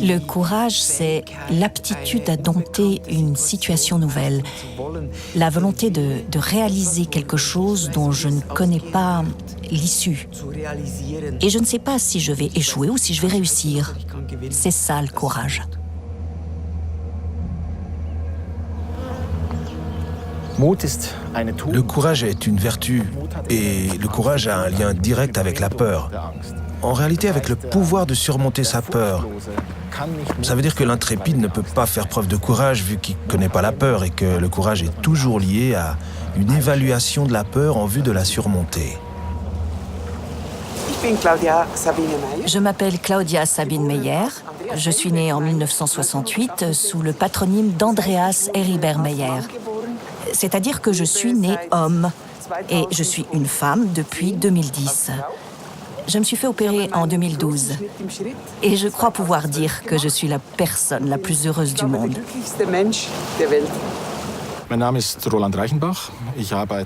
Le courage, c'est l'aptitude à dompter une situation nouvelle, la volonté de réaliser quelque chose dont je ne connais pas l'issue. Et je ne sais pas si je vais échouer ou si je vais réussir. C'est ça le courage. Le courage est une vertu et le courage a un lien direct avec la peur. En réalité, avec le pouvoir de surmonter sa peur. Ça veut dire que l'intrépide ne peut pas faire preuve de courage vu qu'il ne connaît pas la peur et que le courage est toujours lié à une évaluation de la peur en vue de la surmonter. Je m'appelle Claudia Sabine Meyer. Je suis née en 1968 sous le patronyme d'Andreas Heribert Meyer. C'est-à-dire que je suis née homme et je suis une femme depuis 2010. Je me suis fait opérer en 2012 et je crois pouvoir dire que je suis la personne la plus heureuse du monde.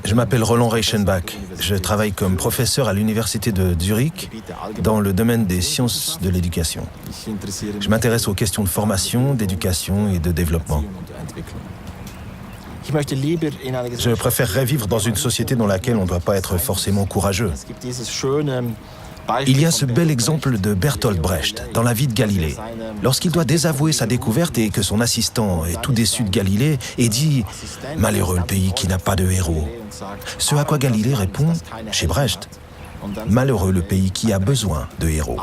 Je m'appelle Roland Reichenbach. Je travaille comme professeur à l'université de Zurich dans le domaine des sciences de l'éducation. Je m'intéresse aux questions de formation, d'éducation et de développement. Je préférerais vivre dans une société dans laquelle on ne doit pas être forcément courageux. Il y a ce bel exemple de Bertolt Brecht dans La vie de Galilée. Lorsqu'il doit désavouer sa découverte et que son assistant est tout déçu de Galilée et dit « Malheureux le pays qui n'a pas de héros ». Ce à quoi Galilée répond, chez Brecht, « Malheureux le pays qui a besoin de héros ».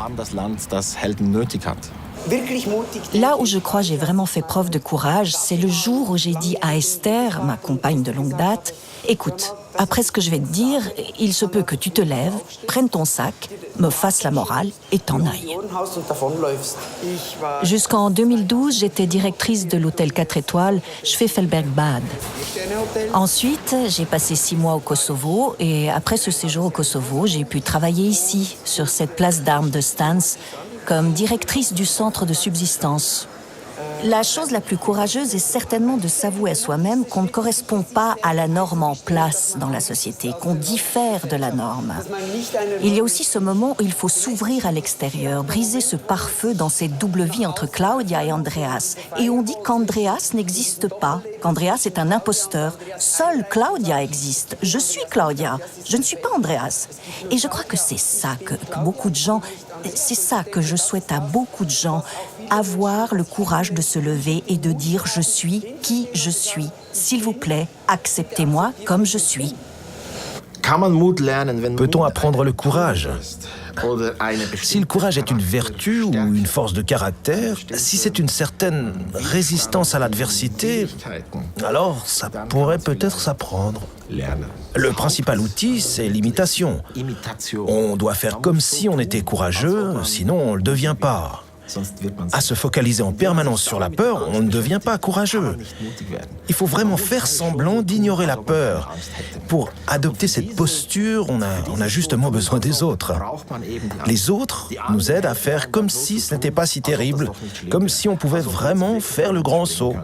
Là où je crois j'ai vraiment fait preuve de courage, c'est le jour où j'ai dit à Esther, ma compagne de longue date, « Écoute, après ce que je vais te dire, il se peut que tu te lèves, prennes ton sac, me fasses la morale et t'en ailles. » Jusqu'en 2012, j'étais directrice de l'hôtel 4 étoiles Schwefelberg-Bad. Ensuite, j'ai passé 6 mois au Kosovo et après ce séjour au Kosovo, j'ai pu travailler ici, sur cette place d'armes de Stans, comme directrice du centre de subsistance. La chose la plus courageuse est certainement de s'avouer à soi-même qu'on ne correspond pas à la norme en place dans la société, qu'on diffère de la norme. Il y a aussi ce moment où il faut s'ouvrir à l'extérieur, briser ce pare-feu dans cette double vie entre Claudia et Andreas. Et on dit qu'Andreas n'existe pas, qu'Andreas est un imposteur. Seule Claudia existe. Je suis Claudia, je ne suis pas Andreas. Et je crois que c'est ça que beaucoup de gens... C'est ça que je souhaite à beaucoup de gens, avoir le courage de se lever et de dire « je suis qui je suis ». S'il vous plaît, acceptez-moi comme je suis. Peut-on apprendre le courage ? Si le courage est une vertu ou une force de caractère, si c'est une certaine résistance à l'adversité, alors ça pourrait peut-être s'apprendre. Le principal outil, c'est l'imitation. On doit faire comme si on était courageux, sinon on ne le devient pas. À se focaliser en permanence sur la peur, on ne devient pas courageux. Il faut vraiment faire semblant d'ignorer la peur. Pour adopter cette posture, on a justement besoin des autres. Les autres nous aident à faire comme si ce n'était pas si terrible, comme si on pouvait vraiment faire le grand saut.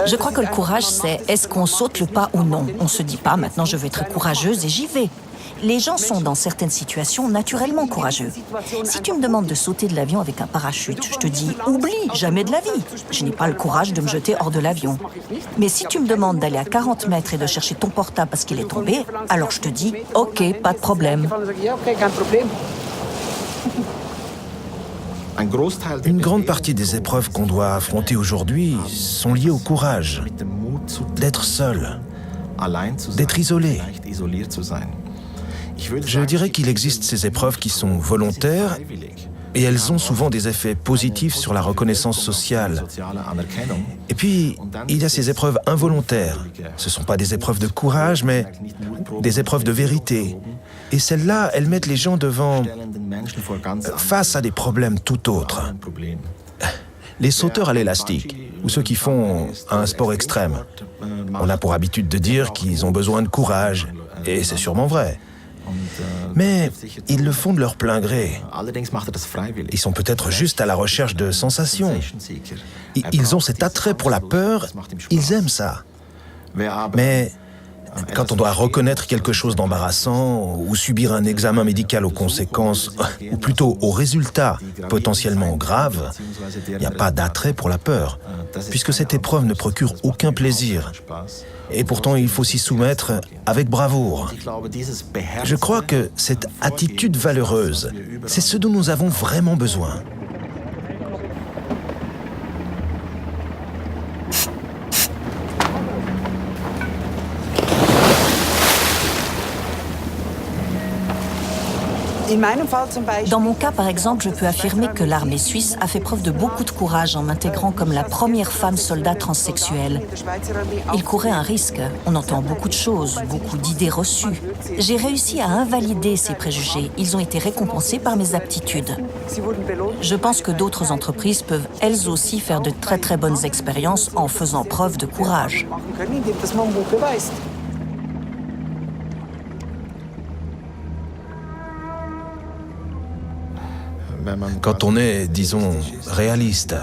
Je crois que le courage, c'est est-ce qu'on saute le pas ou non. On ne se dit pas maintenant je vais être courageuse et j'y vais. Les gens sont dans certaines situations naturellement courageux. Si tu me demandes de sauter de l'avion avec un parachute, je te dis oublie, jamais de la vie. Je n'ai pas le courage de me jeter hors de l'avion. Mais si tu me demandes d'aller à 40 mètres et de chercher ton portable parce qu'il est tombé, alors je te dis ok, pas de problème. Une grande partie des épreuves qu'on doit affronter aujourd'hui sont liées au courage, d'être seul, d'être isolé. Je dirais qu'il existe ces épreuves qui sont volontaires et elles ont souvent des effets positifs sur la reconnaissance sociale. Et puis, il y a ces épreuves involontaires. Ce ne sont pas des épreuves de courage, mais des épreuves de vérité. Et celles-là, elles mettent les gens face à des problèmes tout autres. Les sauteurs à l'élastique, ou ceux qui font un sport extrême, on a pour habitude de dire qu'ils ont besoin de courage, et c'est sûrement vrai. Mais ils le font de leur plein gré. Ils sont peut-être juste à la recherche de sensations. Ils ont cet attrait pour la peur, ils aiment ça. Mais quand on doit reconnaître quelque chose d'embarrassant ou subir un examen médical aux conséquences, ou plutôt aux résultats potentiellement graves, il n'y a pas d'attrait pour la peur, puisque cette épreuve ne procure aucun plaisir. Et pourtant, il faut s'y soumettre avec bravoure. Je crois que cette attitude valeureuse, c'est ce dont nous avons vraiment besoin. Dans mon cas, par exemple, je peux affirmer que l'armée suisse a fait preuve de beaucoup de courage en m'intégrant comme la première femme soldat transsexuelle. Il courait un risque. On entend beaucoup de choses, beaucoup d'idées reçues. J'ai réussi à invalider ces préjugés. Ils ont été récompensés par mes aptitudes. Je pense que d'autres entreprises peuvent elles aussi faire de très très bonnes expériences en faisant preuve de courage. Quand on est, disons, réaliste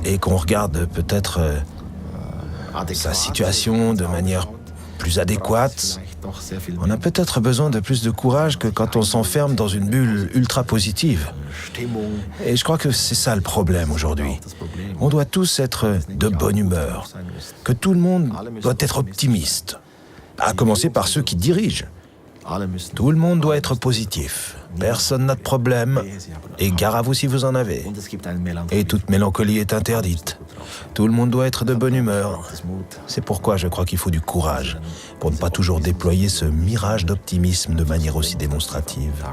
et qu'on regarde peut-être sa situation de manière plus adéquate, on a peut-être besoin de plus de courage que quand on s'enferme dans une bulle ultra positive. Et je crois que c'est ça le problème aujourd'hui. On doit tous être de bonne humeur, que tout le monde doit être optimiste, à commencer par ceux qui dirigent. Tout le monde doit être positif. Personne n'a de problème. Et gare à vous si vous en avez. Et toute mélancolie est interdite. Tout le monde doit être de bonne humeur. C'est pourquoi je crois qu'il faut du courage, pour ne pas toujours déployer ce mirage d'optimisme de manière aussi démonstrative.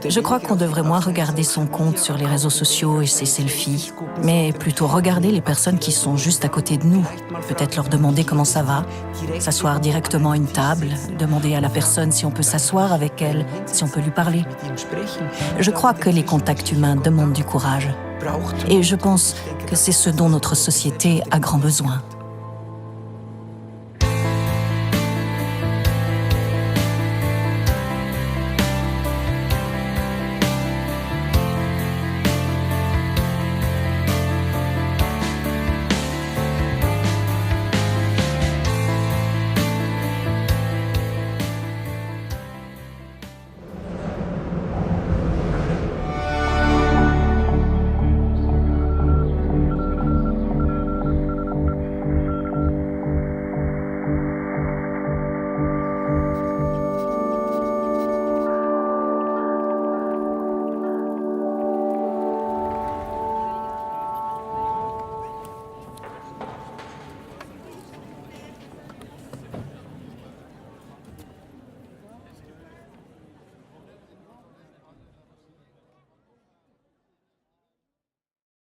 Je crois qu'on devrait moins regarder son compte sur les réseaux sociaux et ses selfies, mais plutôt regarder les personnes qui sont juste à côté de nous. Peut-être leur demander comment ça va, s'asseoir directement à une table, demander à la personne si on peut s'asseoir avec elle, si on peut lui parler. Je crois que les contacts humains demandent du courage. Et je pense que c'est ce dont notre société a grand besoin.